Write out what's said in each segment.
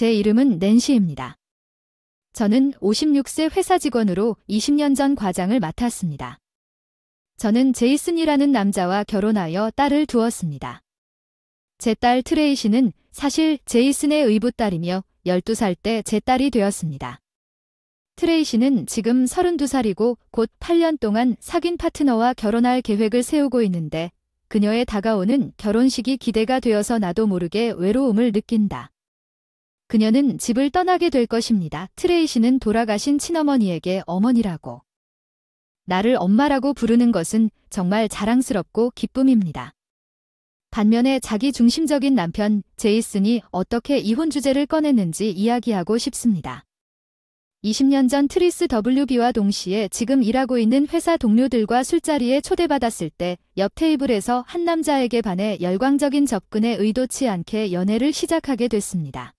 제 이름은 낸시입니다. 저는 56세 회사 직원으로 20년 전 과장을 맡았습니다. 저는 제이슨이라는 남자와 결혼하여 딸을 두었습니다. 제 딸 트레이시는 사실 제이슨의 의붓딸이며 12살 때 제 딸이 되었습니다. 트레이시는 지금 32살이고 곧 8년 동안 사귄 파트너와 결혼할 계획을 세우고 있는데 그녀의 다가오는 결혼식이 기대가 되어서 나도 모르게 외로움을 느낀다. 그녀는 집을 떠나게 될 것입니다. 트레이시는 돌아가신 친어머니에게 어머니라고, 나를 엄마라고 부르는 것은 정말 자랑스럽고 기쁨입니다. 반면에 자기 중심적인 남편 제이슨이 어떻게 이혼 주제를 꺼냈는지 이야기하고 싶습니다. 20년 전 트리스 WB와 동시에 지금 일하고 있는 회사 동료들과 술자리에 초대받았을 때 옆 테이블에서 한 남자에게 반해 열광적인 접근에 의도치 않게 연애를 시작하게 됐습니다.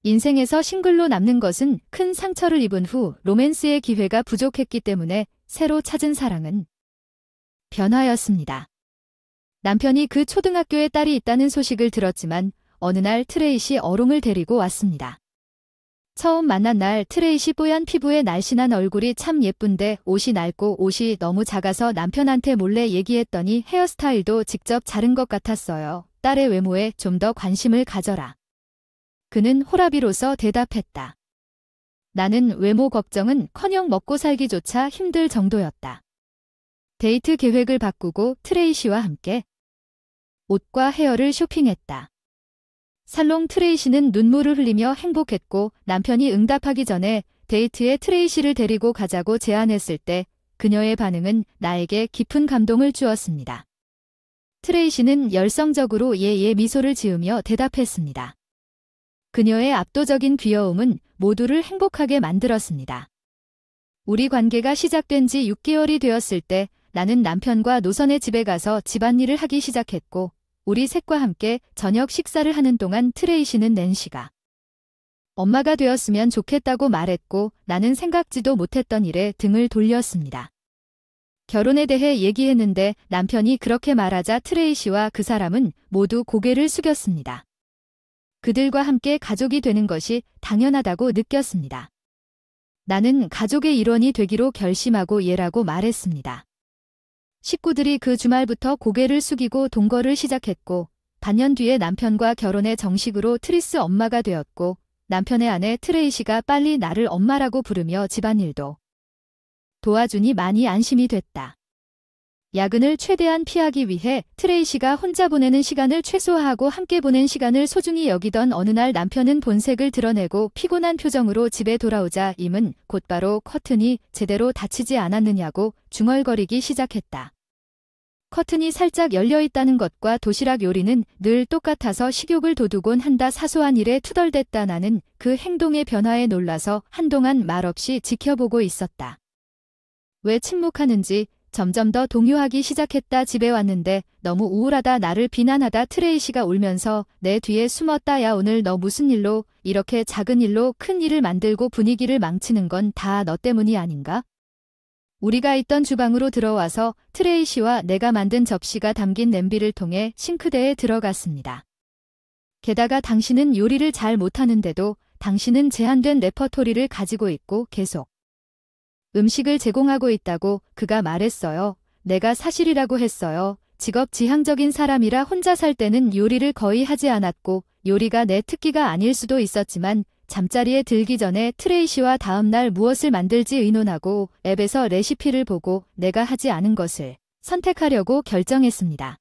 인생에서 싱글로 남는 것은 큰 상처를 입은 후 로맨스의 기회가 부족했기 때문에 새로 찾은 사랑은 변화였습니다. 남편이 그 초등학교에 딸이 있다는 소식을 들었지만 어느 날 트레이시 어롱을 데리고 왔습니다. 처음 만난 날 트레이시 뽀얀 피부에 날씬한 얼굴이 참 예쁜데 옷이 낡고 옷이 너무 작아서 남편한테 몰래 얘기했더니 헤어스타일도 직접 자른 것 같았어요. 딸의 외모에 좀 더 관심을 가져라. 그는 호라비로서 대답했다. 나는 외모 걱정은커녕 먹고 살기조차 힘들 정도였다. 데이트 계획을 바꾸고 트레이시와 함께 옷과 헤어를 쇼핑했다. 살롱 트레이시는 눈물을 흘리며 행복했고 남편이 응답하기 전에 데이트에 트레이시를 데리고 가자고 제안했을 때 그녀의 반응은 나에게 깊은 감동을 주었습니다. 트레이시는 열성적으로 예예 미소를 지으며 대답했습니다. 그녀의 압도적인 귀여움은 모두를 행복하게 만들었습니다. 우리 관계가 시작된 지 6개월이 되었을 때 나는 남편과 노선의 집에 가서 집안일을 하기 시작했고 우리 셋과 함께 저녁 식사를 하는 동안 트레이시는 낸시가 엄마가 되었으면 좋겠다고 말했고 나는 생각지도 못했던 일에 등을 돌렸습니다. 결혼에 대해 얘기했는데 남편이 그렇게 말하자 트레이시와 그 사람은 모두 고개를 숙였습니다. 그들과 함께 가족이 되는 것이 당연하다고 느꼈습니다. 나는 가족의 일원이 되기로 결심하고 예라고 말했습니다. 식구들이 그 주말부터 고개를 숙이고 동거를 시작했고 반년 뒤에 남편과 결혼해 정식으로 트리스 엄마가 되었고 남편의 아내 트레이시가 빨리 나를 엄마라고 부르며 집안일도 도와주니 많이 안심이 됐다. 야근을 최대한 피하기 위해 트레이시가 혼자 보내는 시간을 최소화하고 함께 보낸 시간을 소중히 여기던 어느 날 남편은 본색을 드러내고 피곤한 표정으로 집에 돌아오자 임은 곧바로 커튼이 제대로 닫히지 않았느냐고 중얼거리기 시작했다. 커튼이 살짝 열려있다는 것과 도시락 요리는 늘 똑같아서 식욕을 돋우곤 한다. 사소한 일에 투덜댔다. 나는 그 행동의 변화에 놀라서 한동안 말없이 지켜보고 있었다. 왜 침묵하는지 점점 더 동요하기 시작했다. 집에 왔는데 너무 우울하다. 나를 비난하다. 트레이시가 울면서 내 뒤에 숨었다. 야 오늘 너 무슨 일로 이렇게 작은 일로 큰 일을 만들고 분위기를 망치는 건 다 너 때문이 아닌가? 우리가 있던 주방으로 들어와서 트레이시와 내가 만든 접시가 담긴 냄비를 통해 싱크대에 들어갔습니다. 게다가 당신은 요리를 잘 못하는데도 당신은 제한된 레퍼토리를 가지고 있고 계속 음식을 제공하고 있다고 그가 말했어요. 내가 사실이라고 했어요. 직업 지향적인 사람이라 혼자 살 때는 요리를 거의 하지 않았고 요리가 내 특기가 아닐 수도 있었지만 잠자리에 들기 전에 트레이시와 다음날 무엇을 만들지 의논하고 앱에서 레시피를 보고 내가 하지 않은 것을 선택하려고 결정했습니다.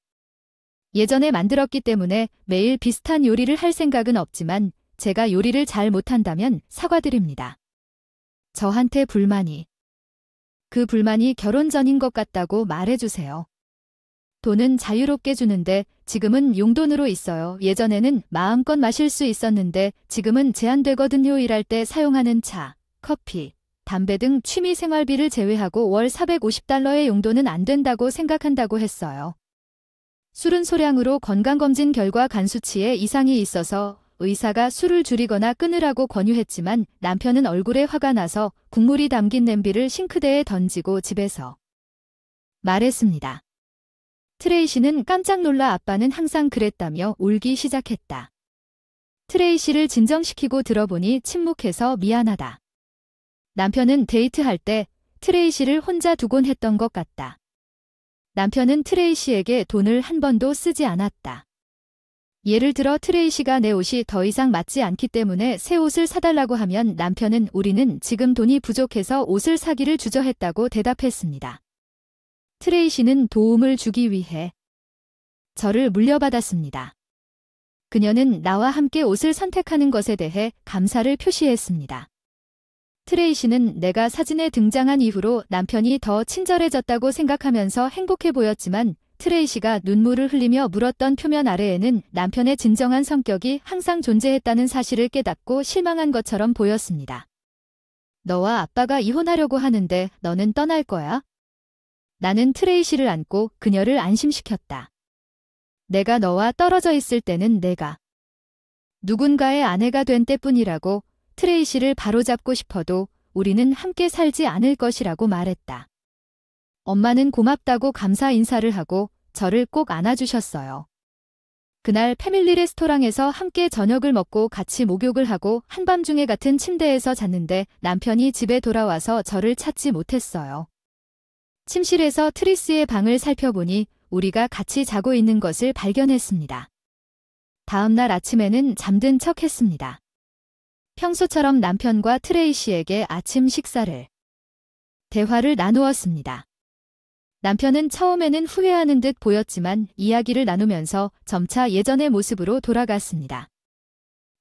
예전에 만들었기 때문에 매일 비슷한 요리를 할 생각은 없지만 제가 요리를 잘 못한다면 사과드립니다. 저한테 그 불만이 결혼 전인 것 같다고 말해주세요. 돈은 자유롭게 주는데 지금은 용돈으로 있어요. 예전에는 마음껏 마실 수 있었는데 지금은 제한되거든요. 일할 때 사용하는 차, 커피, 담배 등 취미 생활비를 제외하고 월 $450의 용돈은 안 된다고 생각한다고 했어요. 술은 소량으로 건강검진 결과 간 수치에 이상이 있어서 의사가 술을 줄이거나 끊으라고 권유했지만 남편은 얼굴에 화가 나서 국물이 담긴 냄비를 싱크대에 던지고 집에서 말했습니다. 트레이시는 깜짝 놀라 아빠는 항상 그랬다며 울기 시작했다. 트레이시를 진정시키고 들어보니 침묵해서 미안하다. 남편은 데이트할 때 트레이시를 혼자 두곤 했던 것 같다. 남편은 트레이시에게 돈을 한 번도 쓰지 않았다. 예를 들어 트레이시가 내 옷이 더 이상 맞지 않기 때문에 새 옷을 사달라고 하면 남편은 우리는 지금 돈이 부족해서 옷을 사기를 주저했다고 대답했습니다. 트레이시는 도움을 주기 위해 저를 물려받았습니다. 그녀는 나와 함께 옷을 선택하는 것에 대해 감사를 표시했습니다. 트레이시는 내가 사진에 등장한 이후로 남편이 더 친절해졌다고 생각하면서 행복해 보였지만 트레이시가 눈물을 흘리며 물었던 표면 아래에는 남편의 진정한 성격이 항상 존재했다는 사실을 깨닫고 실망한 것처럼 보였습니다. 너와 아빠가 이혼하려고 하는데 너는 떠날 거야? 나는 트레이시를 안고 그녀를 안심시켰다. 내가 너와 떨어져 있을 때는 내가 누군가의 아내가 된 때뿐이라고 트레이시를 바로잡고 싶어도 우리는 함께 살지 않을 것이라고 말했다. 엄마는 고맙다고 감사 인사를 하고 저를 꼭 안아주셨어요. 그날 패밀리 레스토랑에서 함께 저녁을 먹고 같이 목욕을 하고 한밤중에 같은 침대에서 잤는데 남편이 집에 돌아와서 저를 찾지 못했어요. 침실에서 트리스의 방을 살펴보니 우리가 같이 자고 있는 것을 발견했습니다. 다음 날 아침에는 잠든 척 했습니다. 평소처럼 남편과 트레이시에게 아침 식사를, 대화를 나누었습니다. 남편은 처음에는 후회하는 듯 보였지만 이야기를 나누면서 점차 예전의 모습으로 돌아갔습니다.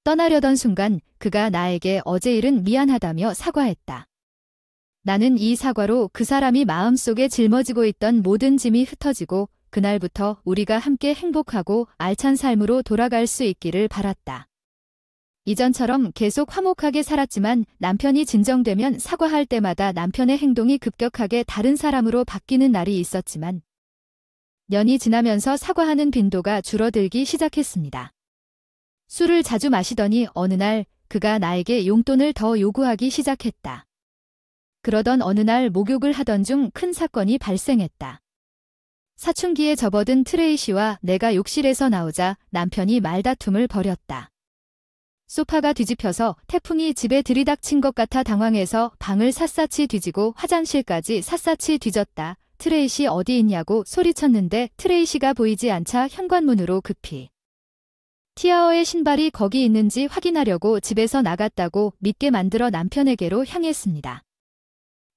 떠나려던 순간 그가 나에게 어제 일은 미안하다며 사과했다. 나는 이 사과로 그 사람이 마음속에 짊어지고 있던 모든 짐이 흩어지고 그날부터 우리가 함께 행복하고 알찬 삶으로 돌아갈 수 있기를 바랐다. 이전처럼 계속 화목하게 살았지만 남편이 진정되면 사과할 때마다 남편의 행동이 급격하게 다른 사람으로 바뀌는 날이 있었지만 년이 지나면서 사과하는 빈도가 줄어들기 시작했습니다. 술을 자주 마시더니 어느 날 그가 나에게 용돈을 더 요구하기 시작했다. 그러던 어느 날 목욕을 하던 중 큰 사건이 발생했다. 사춘기에 접어든 트레이시와 내가 욕실에서 나오자 남편이 말다툼을 벌였다. 소파가 뒤집혀서 태풍이 집에 들이닥친 것 같아 당황해서 방을 샅샅이 뒤지고 화장실까지 샅샅이 뒤졌다. 트레이시 어디 있냐고 소리쳤는데 트레이시가 보이지 않자 현관문으로 급히 티아어의 신발이 거기 있는지 확인하려고 집에서 나갔다고 믿게 만들어 남편에게로 향했습니다.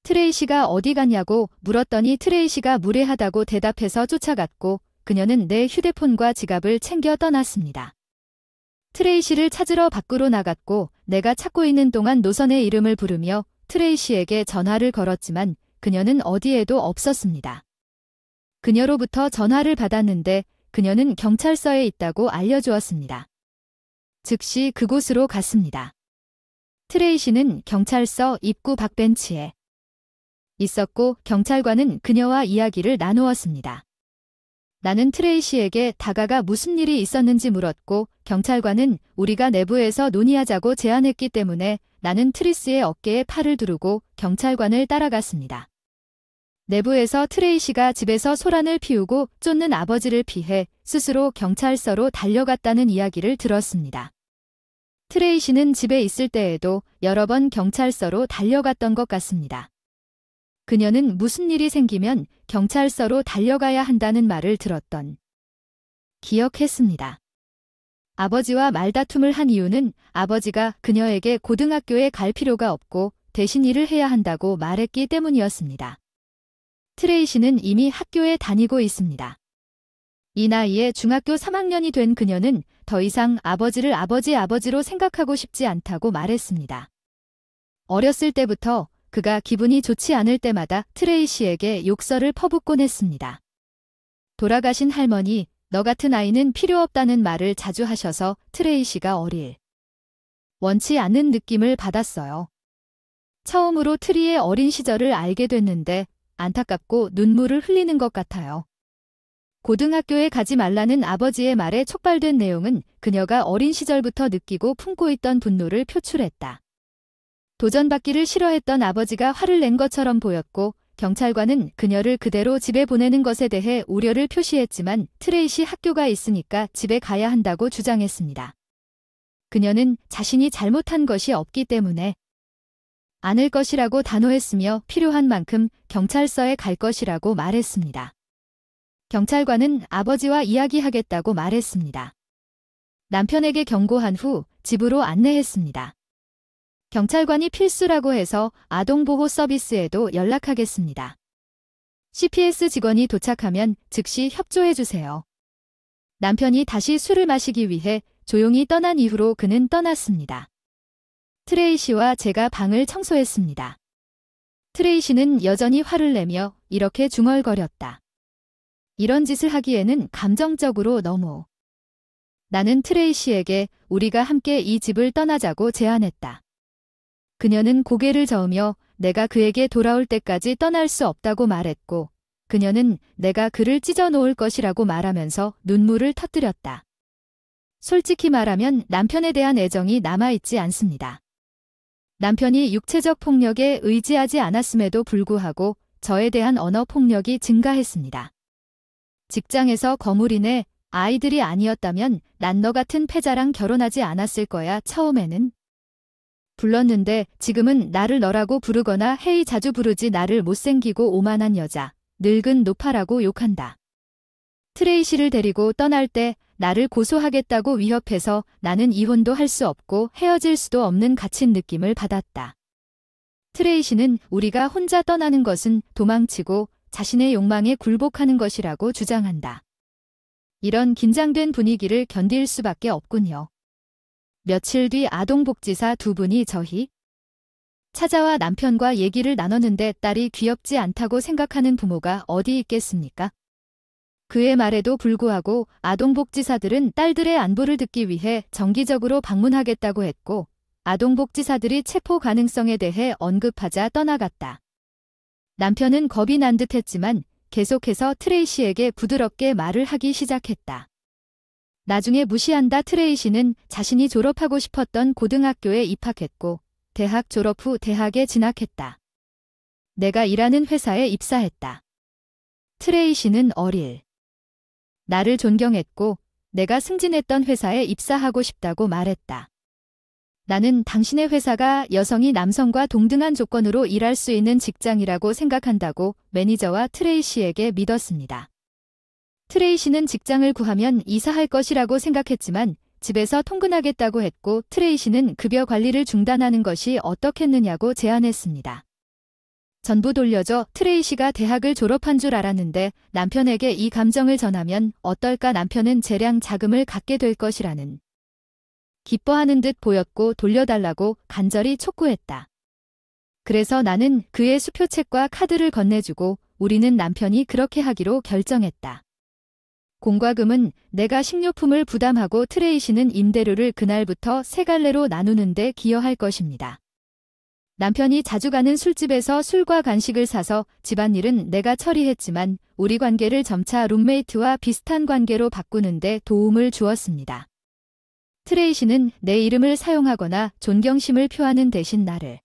트레이시가 어디 갔냐고 물었더니 트레이시가 무례하다고 대답해서 쫓아갔고 그녀는 내 휴대폰과 지갑을 챙겨 떠났습니다. 트레이시를 찾으러 밖으로 나갔고 내가 찾고 있는 동안 노선의 이름을 부르며 트레이시에게 전화를 걸었지만 그녀는 어디에도 없었습니다. 그녀로부터 전화를 받았는데 그녀는 경찰서에 있다고 알려주었습니다. 즉시 그곳으로 갔습니다. 트레이시는 경찰서 입구 박벤치에 있었고 경찰관은 그녀와 이야기를 나누었습니다. 나는 트레이시에게 다가가 무슨 일이 있었는지 물었고 경찰관은 우리가 내부에서 논의하자고 제안했기 때문에 나는 트리스의 어깨에 팔을 두르고 경찰관을 따라갔습니다. 내부에서 트레이시가 집에서 소란을 피우고 쫓는 아버지를 피해 스스로 경찰서로 달려갔다는 이야기를 들었습니다. 트레이시는 집에 있을 때에도 여러 번 경찰서로 달려갔던 것 같습니다. 그녀는 무슨 일이 생기면 경찰서로 달려가야 한다는 말을 들었던 기억했습니다. 아버지와 말다툼을 한 이유는 아버지가 그녀에게 고등학교에 갈 필요가 없고 대신 일을 해야 한다고 말했기 때문이었습니다. 트레이시는 이미 학교에 다니고 있습니다. 이 나이에 중학교 3학년이 된 그녀는 더 이상 아버지를 아버지로 생각하고 싶지 않다고 말했습니다. 어렸을 때부터 그가 기분이 좋지 않을 때마다 트레이시에게 욕설을 퍼붓곤 했습니다. 돌아가신 할머니, 너 같은 아이는 필요 없다는 말을 자주 하셔서 트레이시가 원치 않는 느낌을 받았어요. 처음으로 트리의 어린 시절을 알게 됐는데 안타깝고 눈물을 흘리는 것 같아요. 고등학교에 가지 말라는 아버지의 말에 촉발된 내용은 그녀가 어린 시절부터 느끼고 품고 있던 분노를 표출했다. 도전받기를 싫어했던 아버지가 화를 낸 것처럼 보였고 경찰관은 그녀를 그대로 집에 보내는 것에 대해 우려를 표시했지만 트레이시 학교가 있으니까 집에 가야 한다고 주장했습니다. 그녀는 자신이 잘못한 것이 없기 때문에 않을 것이라고 단호했으며 필요한 만큼 경찰서에 갈 것이라고 말했습니다. 경찰관은 아버지와 이야기하겠다고 말했습니다. 남편에게 경고한 후 집으로 안내했습니다. 경찰관이 필수라고 해서 아동보호 서비스에도 연락하겠습니다. CPS 직원이 도착하면 즉시 협조해주세요. 남편이 다시 술을 마시기 위해 조용히 떠난 이후로 그는 떠났습니다. 트레이시와 제가 방을 청소했습니다. 트레이시는 여전히 화를 내며 이렇게 중얼거렸다. 이런 짓을 하기에는 감정적으로 너무. 나는 트레이시에게 우리가 함께 이 집을 떠나자고 제안했다. 그녀는 고개를 저으며 내가 그에게 돌아올 때까지 떠날 수 없다고 말했고, 그녀는 내가 그를 찢어 놓을 것이라고 말하면서 눈물을 터뜨렸다. 솔직히 말하면 남편에 대한 애정이 남아있지 않습니다. 남편이 육체적 폭력에 의지하지 않았음에도 불구하고 저에 대한 언어 폭력이 증가했습니다. 직장에서 거물이네, 아이들이 아니었다면 난 너 같은 패자랑 결혼하지 않았을 거야. 처음에는 불렀는데 지금은 나를 너라고 부르거나 헤이 자주 부르지. 나를 못생기고 오만한 여자, 늙은 노파라고 욕한다. 트레이시를 데리고 떠날 때 나를 고소하겠다고 위협해서 나는 이혼도 할 수 없고 헤어질 수도 없는 갇힌 느낌을 받았다. 트레이시는 우리가 혼자 떠나는 것은 도망치고 자신의 욕망에 굴복하는 것이라고 주장한다. 이런 긴장된 분위기를 견딜 수밖에 없군요. 며칠 뒤 아동복지사 두 분이 저희 찾아와 남편과 얘기를 나눴는데 딸이 귀엽지 않다고 생각하는 부모가 어디 있겠습니까? 그의 말에도 불구하고 아동복지사들은 딸들의 안부를 듣기 위해 정기적으로 방문하겠다고 했고, 아동복지사들이 체포 가능성에 대해 언급하자 떠나갔다. 남편은 겁이 난 듯했지만 계속해서 트레이시에게 부드럽게 말을 하기 시작했다. 나중에 무시한다. 트레이시는 자신이 졸업하고 싶었던 고등학교에 입학했고 대학 졸업 후 대학에 진학했다. 내가 일하는 회사에 입사했다. 트레이시는 어릴 나를 존경했고 내가 승진했던 회사에 입사하고 싶다고 말했다. 나는 당신의 회사가 여성이 남성과 동등한 조건으로 일할 수 있는 직장이라고 생각한다고 매니저와 트레이시에게 믿었습니다. 트레이시는 직장을 구하면 이사할 것이라고 생각했지만 집에서 통근하겠다고 했고 트레이시는 급여 관리를 중단하는 것이 어떻겠느냐고 제안했습니다. 전부 돌려줘. 트레이시가 대학을 졸업한 줄 알았는데 남편에게 이 감정을 전하면 어떨까. 남편은 재량 자금을 갖게 될 것이라는 기뻐하는 듯 보였고 돌려달라고 간절히 촉구했다. 그래서 나는 그의 수표책과 카드를 건네주고 우리는 남편이 그렇게 하기로 결정했다. 공과금은 내가 식료품을 부담하고 트레이시는 임대료를 그날부터 세 갈래로 나누는데 기여할 것입니다. 남편이 자주 가는 술집에서 술과 간식을 사서 집안일은 내가 처리했지만 우리 관계를 점차 룸메이트와 비슷한 관계로 바꾸는데 도움을 주었습니다. 트레이시는 내 이름을 사용하거나 존경심을 표하는 대신 나를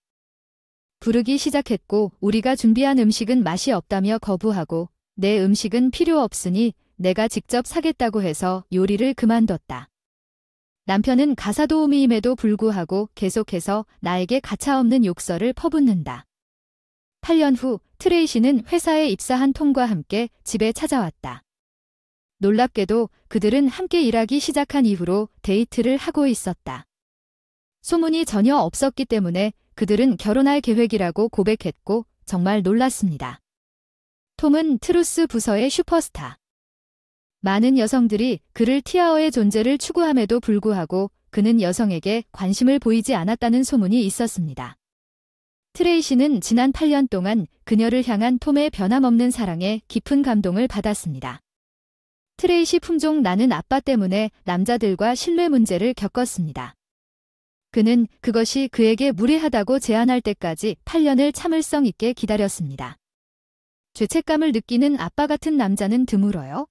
부르기 시작했고 우리가 준비한 음식은 맛이 없다며 거부하고 내 음식은 필요 없으니 내가 직접 사겠다고 해서 요리를 그만뒀다. 남편은 가사도우미임에도 불구하고 계속해서 나에게 가차없는 욕설을 퍼붓는다. 8년 후 트레이시는 회사에 입사한 톰과 함께 집에 찾아왔다. 놀랍게도 그들은 함께 일하기 시작한 이후로 데이트를 하고 있었다. 소문이 전혀 없었기 때문에 그들은 결혼할 계획이라고 고백했고 정말 놀랐습니다. 톰은 트루스 부서의 슈퍼스타. 많은 여성들이 그를 티아어의 존재를 추구함에도 불구하고 그는 여성에게 관심을 보이지 않았다는 소문이 있었습니다. 트레이시는 지난 8년 동안 그녀를 향한 톰의 변함없는 사랑에 깊은 감동을 받았습니다. 트레이시 품종 나는 아빠 때문에 남자들과 신뢰 문제를 겪었습니다. 그는 그것이 그에게 무례하다고 제안할 때까지 8년을 참을성 있게 기다렸습니다. 죄책감을 느끼는 아빠 같은 남자는 드물어요.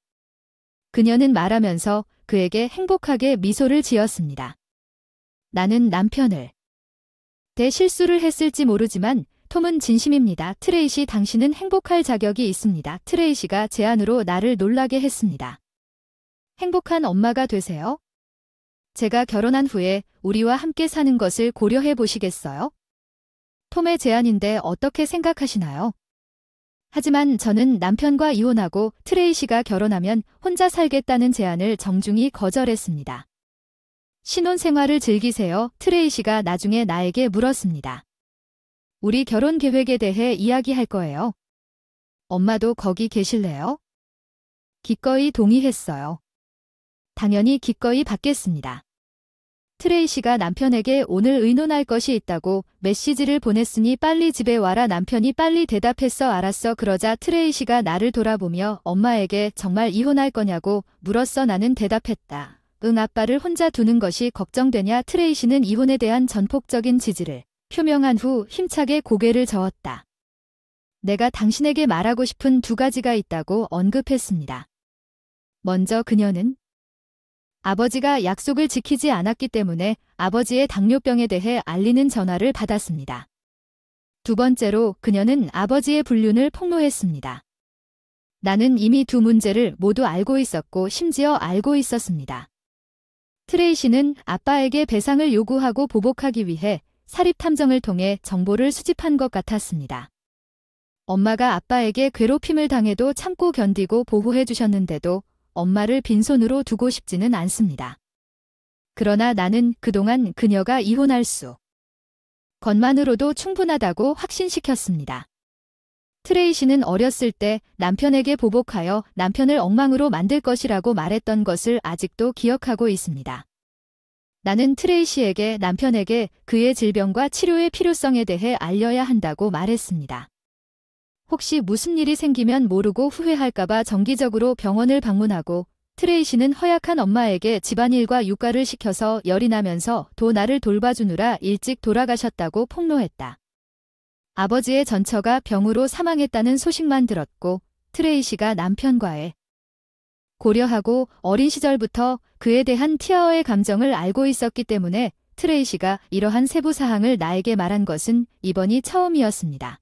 그녀는 말하면서 그에게 행복하게 미소를 지었습니다. 나는 남편을 대실수를 했을지 모르지만 톰은 진심입니다. 트레이시 당신은 행복할 자격이 있습니다. 트레이시가 제안으로 나를 놀라게 했습니다. 행복한 엄마가 되세요. 제가 결혼한 후에 우리와 함께 사는 것을 고려해 보시겠어요? 톰의 제안인데 어떻게 생각하시나요? 하지만 저는 남편과 이혼하고 트레이시가 결혼하면 혼자 살겠다는 제안을 정중히 거절했습니다. 신혼생활을 즐기세요. 트레이시가 나중에 나에게 물었습니다. 우리 결혼 계획에 대해 이야기할 거예요. 엄마도 거기 계실래요? 기꺼이 동의했어요. 당연히 기꺼이 받겠습니다. 트레이시가 남편에게 오늘 의논할 것이 있다고 메시지를 보냈으니 빨리 집에 와라. 남편이 빨리 대답했어. 알았어. 그러자 트레이시가 나를 돌아보며 엄마에게 정말 이혼할 거냐고 물었어. 나는 대답했다. 응, 아빠를 혼자 두는 것이 걱정되냐? 트레이시는 이혼에 대한 전폭적인 지지를 표명한 후 힘차게 고개를 저었다. 내가 당신에게 말하고 싶은 두 가지가 있다고 언급했습니다. 먼저 그녀는 아버지가 약속을 지키지 않았기 때문에 아버지의 당뇨병에 대해 알리는 전화를 받았습니다. 두 번째로 그녀는 아버지의 불륜을 폭로했습니다. 나는 이미 두 문제를 모두 알고 있었고 심지어 알고 있었습니다. 트레이시는 아빠에게 배상을 요구하고 보복하기 위해 사립탐정을 통해 정보를 수집한 것 같았습니다. 엄마가 아빠에게 괴롭힘을 당해도 참고 견디고 보호해 주셨는데도 엄마를 빈손으로 두고 싶지는 않습니다. 그러나 나는 그동안 그녀가 이혼할 수 것만으로도 충분하다고 확신시켰습니다. 트레이시는 어렸을 때 남편에게 보복하여 남편을 엉망으로 만들 것이라고 말했던 것을 아직도 기억하고 있습니다. 나는 트레이시에게 남편에게 그의 질병과 치료의 필요성에 대해 알려야 한다고 말했습니다. 혹시 무슨 일이 생기면 모르고 후회할까봐 정기적으로 병원을 방문하고 트레이시는 허약한 엄마에게 집안일과 육아를 시켜서 열이 나면서 나를 돌봐주느라 일찍 돌아가셨다고 폭로했다. 아버지의 전처가 병으로 사망했다는 소식만 들었고 트레이시가 남편과의 고려하고 어린 시절부터 그에 대한 티아어의 감정을 알고 있었기 때문에 트레이시가 이러한 세부 사항을 나에게 말한 것은 이번이 처음이었습니다.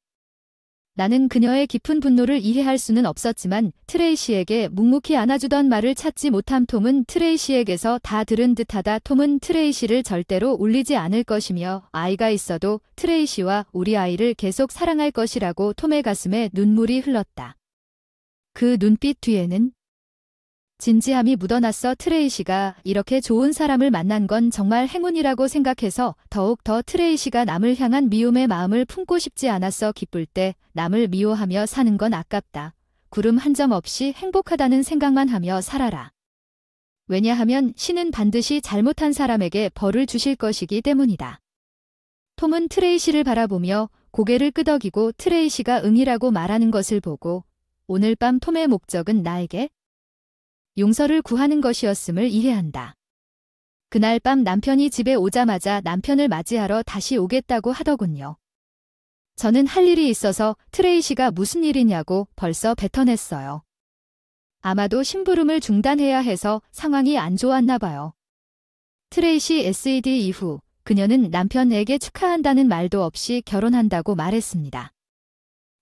나는 그녀의 깊은 분노를 이해할 수는 없었지만 트레이시에게 묵묵히 안아주던 말을 찾지 못함. 톰은 트레이시에게서 다 들은 듯하다. 톰은 트레이시를 절대로 울리지 않을 것이며 아이가 있어도 트레이시와 우리 아이를 계속 사랑할 것이라고 톰의 가슴에 눈물이 흘렀다. 그 눈빛 뒤에는 진지함이 묻어났어. 트레이시가 이렇게 좋은 사람을 만난 건 정말 행운이라고 생각해서 더욱 더 트레이시가 남을 향한 미움의 마음을 품고 싶지 않았어. 기쁠 때 남을 미워하며 사는 건 아깝다. 구름 한 점 없이 행복하다는 생각만 하며 살아라. 왜냐하면 신은 반드시 잘못한 사람에게 벌을 주실 것이기 때문이다. 톰은 트레이시를 바라보며 고개를 끄덕이고 트레이시가 응이라고 말하는 것을 보고 오늘 밤 톰의 목적은 나에게 용서를 구하는 것이었음을 이해한다. 그날 밤 남편이 집에 오자마자 남편을 맞이하러 다시 오겠다고 하더군요. 저는 할 일이 있어서 트레이시가 무슨 일이냐고 벌써 뱉어냈어요. 아마도 심부름을 중단해야 해서 상황이 안 좋았나 봐요. 트레이시 SED 이후 그녀는 남편에게 축하한다는 말도 없이 결혼한다고 말했습니다.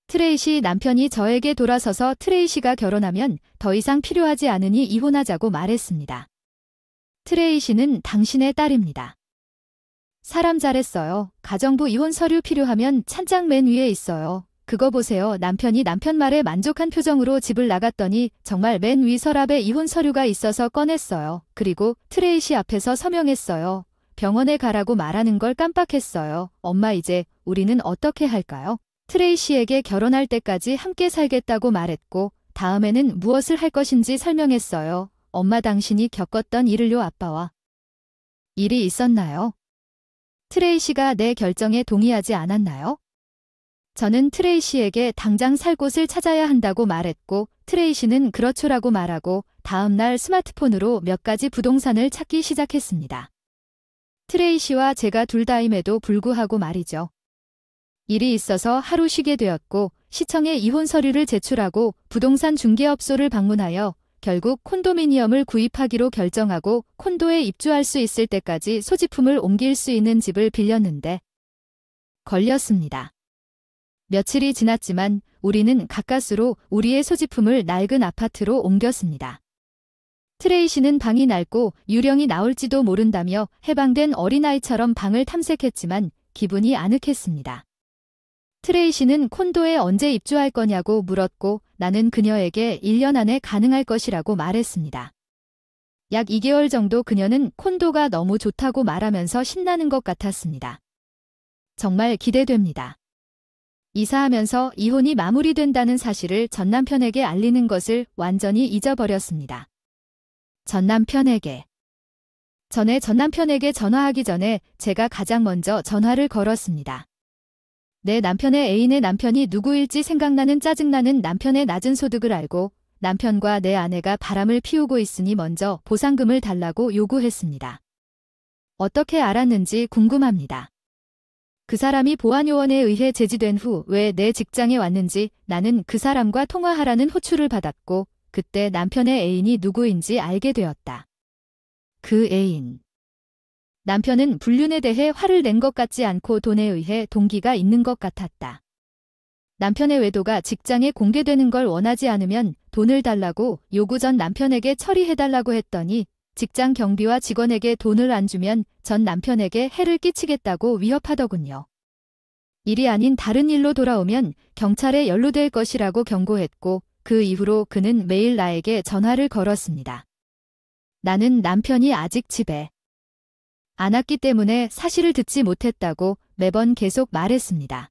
트레이시 남편이 저에게 돌아서서 트레이시가 결혼하면 더 이상 필요하지 않으니 이혼하자고 말했습니다. 트레이시는 당신의 딸입니다. 사람 잘했어요. 가정부 이혼 서류 필요하면 찬장 맨 위에 있어요. 그거 보세요. 남편이 남편 말에 만족한 표정으로 집을 나갔더니 정말 맨 위 서랍에 이혼 서류가 있어서 꺼냈어요. 그리고 트레이시 앞에서 서명했어요. 병원에 가라고 말하는 걸 깜빡했어요. 엄마 이제 우리는 어떻게 할까요? 트레이시에게 결혼할 때까지 함께 살겠다고 말했고 다음에는 무엇을 할 것인지 설명했어요. 엄마 당신이 겪었던 일을요. 아빠와 일이 있었나요? 트레이시가 내 결정에 동의하지 않았나요? 저는 트레이시에게 당장 살 곳을 찾아야 한다고 말했고 트레이시는 그렇죠라고 말하고 다음 날 스마트폰으로 몇 가지 부동산을 찾기 시작했습니다. 트레이시와 제가 둘 다임에도 불구하고 말이죠. 일이 있어서 하루 쉬게 되었고 시청에 이혼 서류를 제출하고 부동산 중개업소를 방문하여 결국 콘도미니엄을 구입하기로 결정하고 콘도에 입주할 수 있을 때까지 소지품을 옮길 수 있는 집을 빌렸는데 걸렸습니다. 며칠이 지났지만 우리는 가까스로 우리의 소지품을 낡은 아파트로 옮겼습니다. 트레이시는 방이 낡고 유령이 나올지도 모른다며 해방된 어린아이처럼 방을 탐색했지만 기분이 아늑했습니다. 트레이시는 콘도에 언제 입주할 거냐고 물었고 나는 그녀에게 1년 안에 가능할 것이라고 말했습니다. 약 2개월 정도 그녀는 콘도가 너무 좋다고 말하면서 신나는 것 같았습니다. 정말 기대됩니다. 이사하면서 이혼이 마무리된다는 사실을 전 남편에게 알리는 것을 완전히 잊어버렸습니다. 전 남편에게. 전에 전 남편에게 전화하기 전에 제가 가장 먼저 전화를 걸었습니다. 내 남편의 애인의 남편이 누구일지 생각나는 짜증나는 남편의 낮은 소득을 알고 남편과 내 아내가 바람을 피우고 있으니 먼저 보상금을 달라고 요구했습니다. 어떻게 알았는지 궁금합니다. 그 사람이 보안요원에 의해 제지된 후 왜 내 직장에 왔는지 나는 그 사람과 통화하라는 호출을 받았고 그때 남편의 애인이 누구인지 알게 되었다. 그 애인. 남편은 불륜에 대해 화를 낸 것 같지 않고 돈에 의해 동기가 있는 것 같았다. 남편의 외도가 직장에 공개되는 걸 원하지 않으면 돈을 달라고 요구 전 남편에게 처리해달라고 했더니 직장 경비와 직원에게 돈을 안 주면 전 남편에게 해를 끼치겠다고 위협하더군요. 일이 아닌 다른 일로 돌아오면 경찰에 연루될 것이라고 경고했고 그 이후로 그는 매일 나에게 전화를 걸었습니다. 나는 남편이 아직 집에 안 왔기 때문에 사실을 듣지 못했다고 매번 계속 말했습니다.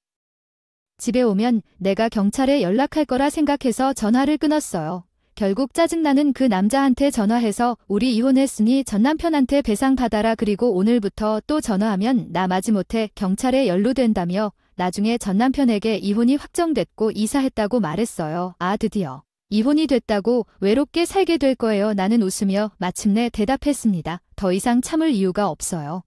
집에 오면 내가 경찰에 연락할 거라 생각해서 전화를 끊었어요. 결국 짜증나는 그 남자한테 전화해서 우리 이혼했으니 전 남편한테 배상 받아라 그리고 오늘부터 또 전화하면 나 마지못해 경찰에 연루된다며 나중에 전 남편에게 이혼이 확정됐고 이사했다고 말했어요. 아 드디어 이혼이 됐다고 외롭게 살게 될 거예요. 나는 웃으며 마침내 대답했습니다. 더 이상 참을 이유가 없어요.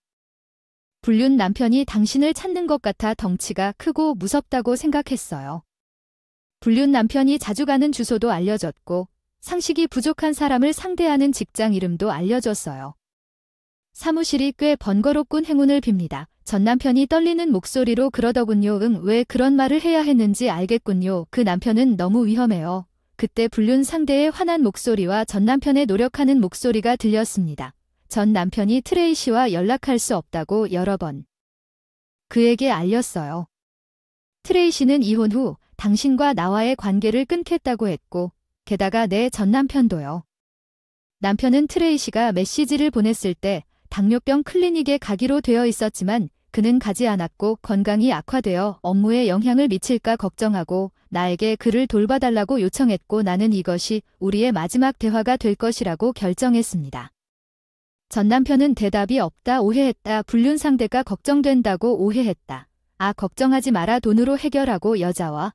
불륜 남편이 당신을 찾는 것 같아 덩치가 크고 무섭다고 생각했어요. 불륜 남편이 자주 가는 주소도 알려줬고 상식이 부족한 사람을 상대하는 직장 이름도 알려줬어요. 사무실이 꽤 번거롭군 행운을 빕니다. 전 남편이 떨리는 목소리로 그러더군요. 왜 그런 말을 해야 했는지 알겠군요. 그 남편은 너무 위험해요. 그때 불륜 상대의 화난 목소리와 전 남편의 노력하는 목소리가 들렸습니다. 전 남편이 트레이시와 연락할 수 없다고 여러 번 그에게 알렸어요. 트레이시는 이혼 후 당신과 나와의 관계를 끊겠다고 했고 게다가 내 전 남편도요. 남편은 트레이시가 메시지를 보냈을 때 당뇨병 클리닉에 가기로 되어 있었지만 그는 가지 않았고 건강이 악화되어 업무에 영향을 미칠까 걱정하고 나에게 그를 돌봐달라고 요청했고 나는 이것이 우리의 마지막 대화가 될 것이라고 결정했습니다. 전 남편은 대답이 없다 오해했다 불륜 상대가 걱정된다고 오해했다. 아 걱정하지 마라 돈으로 해결하고 여자와